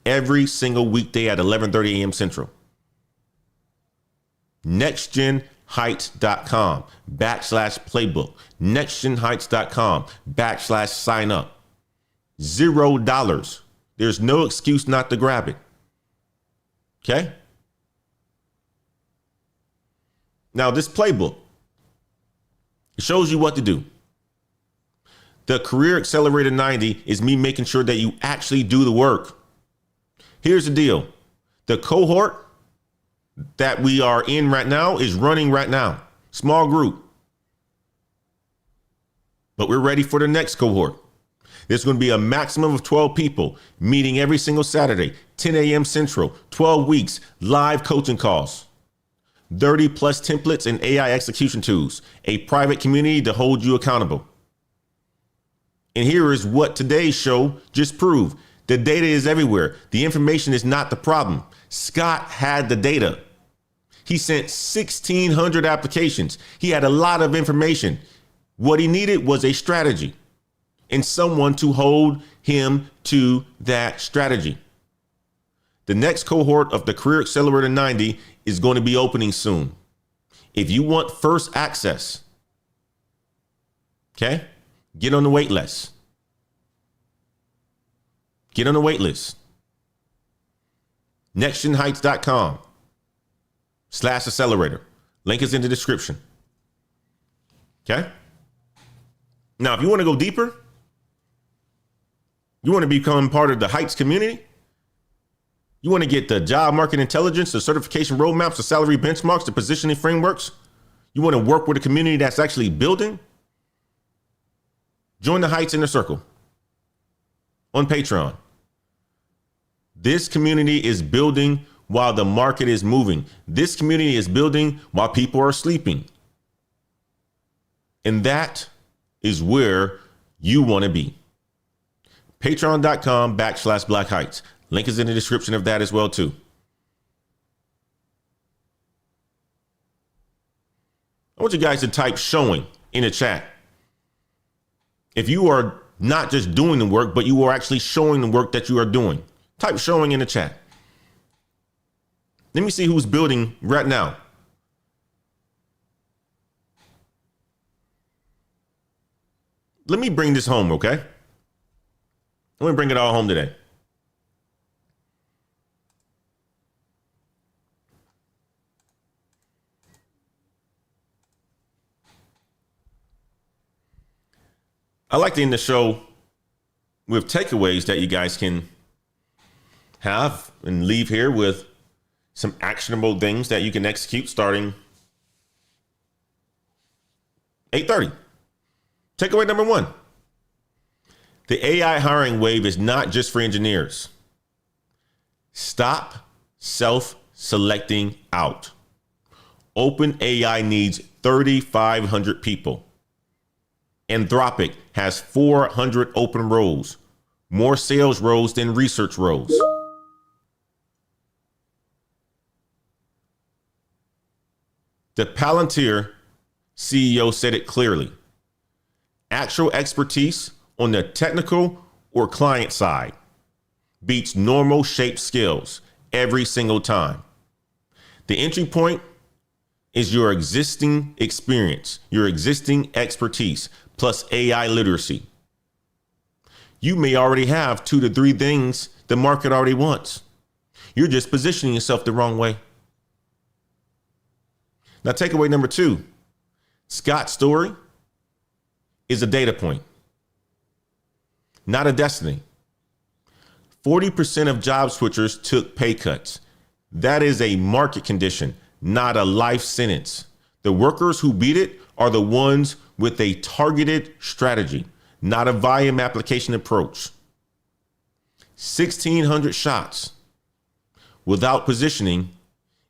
Every single weekday at 11:30 a.m. Central. NextGenHeights.com/playbook. NextGenHeights.com/sign up. $0. There's no excuse not to grab it. Okay? Now, this playbook, it shows you what to do. The Career Accelerator 90 is me making sure that you actually do the work. Here's the deal. The cohort that we are in right now is running right now. Small group. But we're ready for the next cohort. There's going to be a maximum of 12 people meeting every single Saturday, 10 a.m. Central, 12 weeks, live coaching calls. 30 plus templates and AI execution tools, a private community to hold you accountable. And here is what today's show just proved. The data is everywhere. The information is not the problem. Scott had the data. He sent 1,600 applications. He had a lot of information. What he needed was a strategy and someone to hold him to that strategy. The next cohort of the Career Accelerator 90 is going to be opening soon. If you want first access, okay, get on the wait list. Get on the wait list. NextGenHeights.com/accelerator. Link is in the description. Okay. Now, if you want to go deeper, you want to become part of the Heights community, you want to get the job market intelligence, the certification roadmaps, the salary benchmarks, the positioning frameworks. You want to work with a community that's actually building. Join the Heights Inner Circle on Patreon. This community is building while the market is moving. This community is building while people are sleeping. And that is where you want to be. Patreon.com/Black Heights. Link is in the description of that as well, too. I want you guys to type showing in the chat. If you are not just doing the work, but you are actually showing the work that you are doing. Type showing in the chat. Let me see who's building right now. Let me bring this home, okay? Let me bring it all home today. I like to end the show with takeaways that you guys can have and leave here with some actionable things that you can execute starting 8:30. Takeaway number 1. The AI hiring wave is not just for engineers. Stop self-selecting out. OpenAI needs 3,500 people. Anthropic has 400 open roles, more sales roles than research roles. The Palantir CEO said it clearly. Actual expertise on the technical or client side beats normal shaped skills every single time. The entry point is your existing experience, your existing expertise, plus AI literacy. You may already have 2 to 3 things the market already wants. You're just positioning yourself the wrong way. Now, takeaway number 2, Scott's story is a data point, not a destiny. 40% of job switchers took pay cuts. That is a market condition, not a life sentence. The workers who beat it are the ones with a targeted strategy, not a volume application approach. 1,600 shots without positioning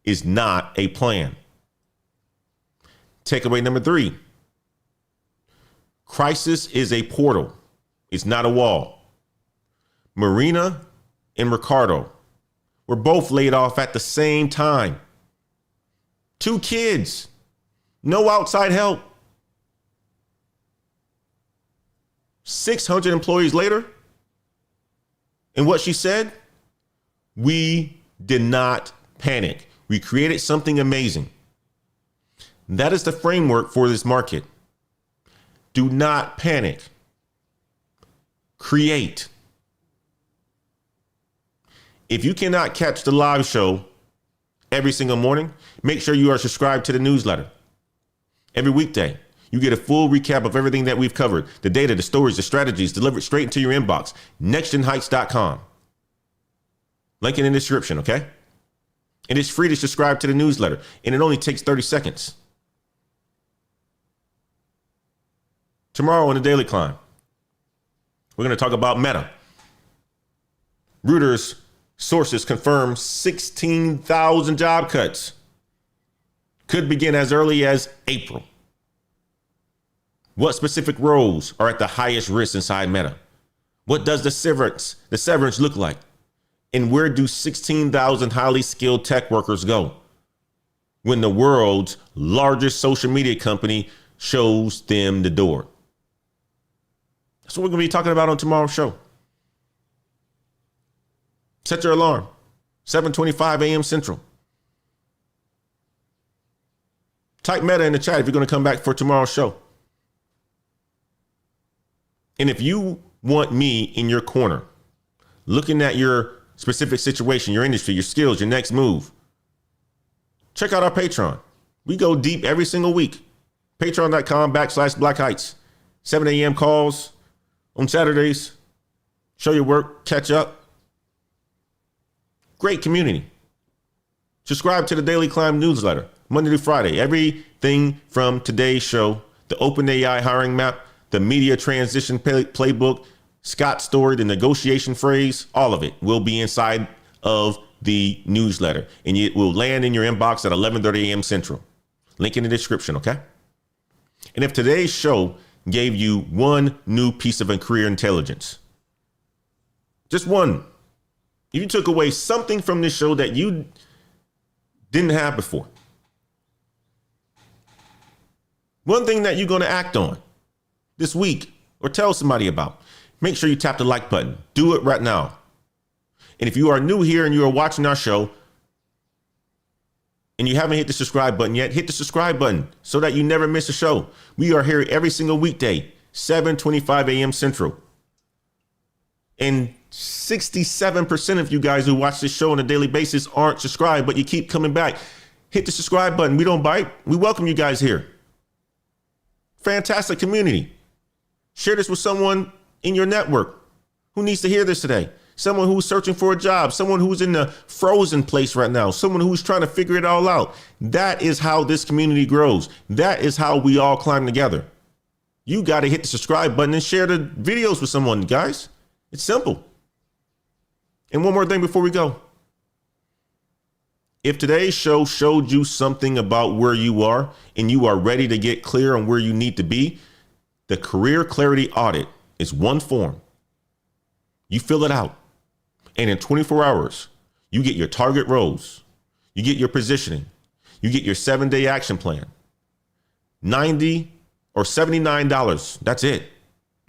is not a plan. Takeaway number 3, crisis is a portal. It's not a wall. Marina and Ricardo were both laid off at the same time. 2 kids, no outside help. 600 employees later, and what she said, we did not panic. We created something amazing. That is the framework for this market. Do not panic. Create. If you cannot catch the live show every single morning, make sure you are subscribed to the newsletter. Every weekday, you get a full recap of everything that we've covered. The data, the stories, the strategies delivered straight into your inbox. nextgenheights.com. Link in the description, okay? And it's free to subscribe to the newsletter, and it only takes 30 seconds. Tomorrow on the Daily Climb, we're going to talk about Meta. Reuters sources confirm 16,000 job cuts could begin as early as April. What specific roles are at the highest risk inside Meta? What does the severance look like? And where do 16,000 highly skilled tech workers go when the world's largest social media company shows them the door? That's what we're going to be talking about on tomorrow's show. Set your alarm, 7:25 a.m. Central. Type Meta in the chat if you're going to come back for tomorrow's show. And if you want me in your corner, looking at your specific situation, your industry, your skills, your next move, check out our Patreon. We go deep every single week. Patreon.com/Black Heights. 7 a.m. calls on Saturdays. Show your work, catch up. Great community. Subscribe to the Daily Climb newsletter, Monday through Friday. Everything from today's show, the OpenAI hiring map, the media transition playbook, Scott's story, the negotiation phrase, all of it will be inside of the newsletter. And it will land in your inbox at 11:30 a.m. Central. Link in the description, okay? And if today's show gave you one new piece of career intelligence, just one, if you took away something from this show that you didn't have before, one thing that you're going to act on this week or tell somebody about, make sure you tap the like button. Do it right now. And if you are new here and you are watching our show and you haven't hit the subscribe button yet, hit the subscribe button so that you never miss a show. We are here every single weekday, 7:25 a.m. Central. And 67% of you guys who watch this show on a daily basis aren't subscribed, but you keep coming back. Hit the subscribe button. We don't bite. We welcome you guys here. Fantastic community. Share this with someone in your network who needs to hear this today. Someone who's searching for a job, someone who's in the frozen place right now, someone who's trying to figure it all out. That is how this community grows. That is how we all climb together. You got to hit the subscribe button and share the videos with someone, guys. It's simple. And one more thing before we go. If today's show showed you something about where you are and you are ready to get clear on where you need to be, the Career Clarity Audit is one form. You fill it out. And in 24 hours, you get your target roles. You get your positioning. You get your 7-day action plan. $90 or $79. That's it.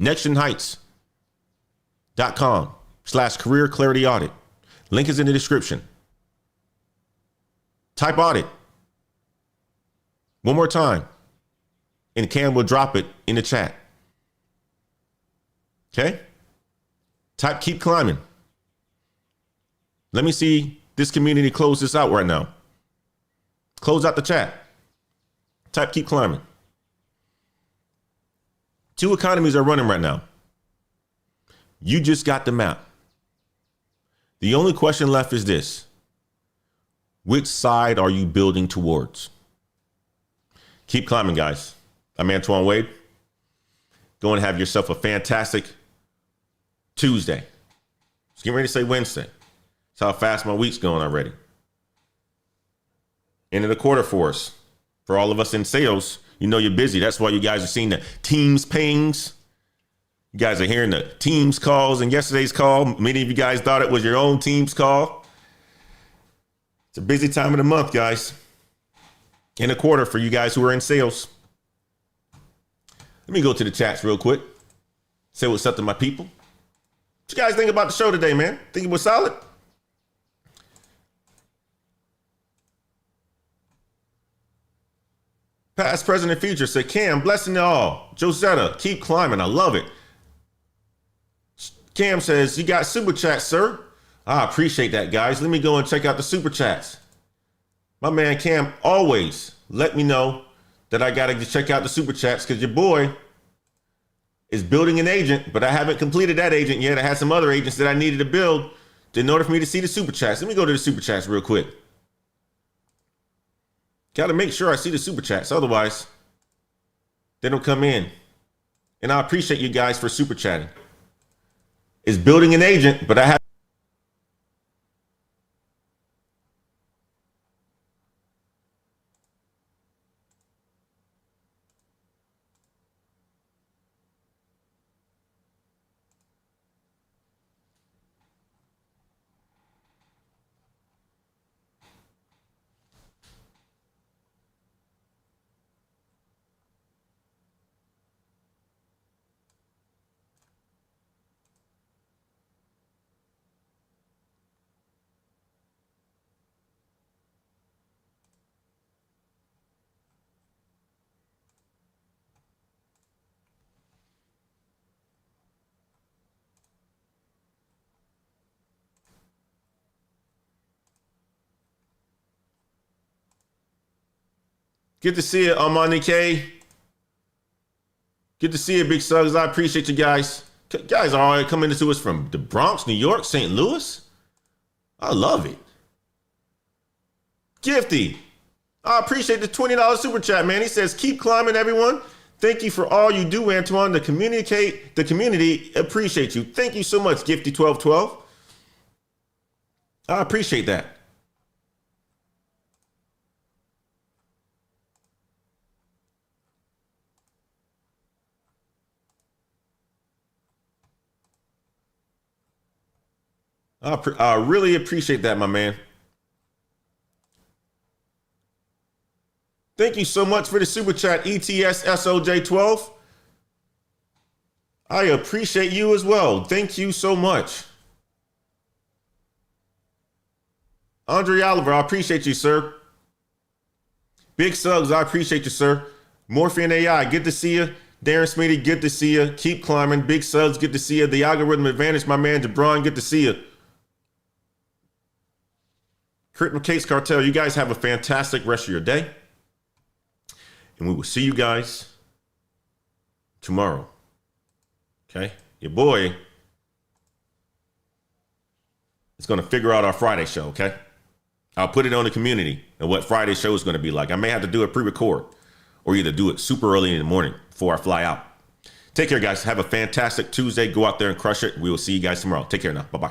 nextionheights.com/career clarity audit. Link is in the description. Type audit one more time, and Cam will drop it in the chat. Okay? Type keep climbing. Let me see this community close this out right now. Close out the chat. Type keep climbing. 2 economies are running right now. You just got the map. The only question left is this: which side are you building towards? Keep climbing, guys. I'm Antoine Wade. Go and have yourself a fantastic Tuesday. Just getting ready to say Wednesday. That's how fast my week's going already. End of the quarter for us. For all of us in sales, you know you're busy. That's why you guys are seeing the Teams pings. You guys are hearing the Teams calls and yesterday's call. Many of you guys thought it was your own Teams call. It's a busy time of the month, guys. In a quarter for you guys who are in sales. Let me go to the chats real quick. Say what's up to my people. What you guys think about the show today, man? Think it was solid? Past, present, and future. Say, Cam, blessing to all. Josetta, keep climbing. I love it. Cam says, you got super chats, sir. I appreciate that, guys. Let me go and check out the super chats. My man Cam always let me know that I got to check out the super chats because your boy is building an agent, but I haven't completed that agent yet. I had some other agents that I needed to build in order for me to see the super chats. Let me go to the super chats real quick. Got to make sure I see the super chats. Otherwise, they don't come in. And I appreciate you guys for super chatting. Is building an agent, but I have. Good to see you, Armani K. Good to see you, Big Suggs. I appreciate you guys. Guys are all coming to us from the Bronx, New York, St. Louis. I love it. Gifty. I appreciate the $20 super chat, man. He says, keep climbing, everyone. Thank you for all you do, Antoine. The community appreciate you. Thank you so much, Gifty1212. I appreciate that. I really appreciate that, my man. Thank you so much for the super chat, ETSSOJ12. I appreciate you as well. Thank you so much. Andre Oliver, I appreciate you, sir. Big Suggs, I appreciate you, sir. Morphean AI, good to see you. Darren Smitty, good to see you. Keep climbing. Big Suggs, good to see you. The Algorithm Advantage, my man Jabron, good to see you. Crit Case Cartel, you guys have a fantastic rest of your day. And we will see you guys tomorrow. Okay? Your boy is going to figure out our Friday show, okay? I'll put it on the community and what Friday show is going to be like. I may have to do it pre-record or either do it super early in the morning before I fly out. Take care, guys. Have a fantastic Tuesday. Go out there and crush it. We will see you guys tomorrow. Take care now. Bye-bye.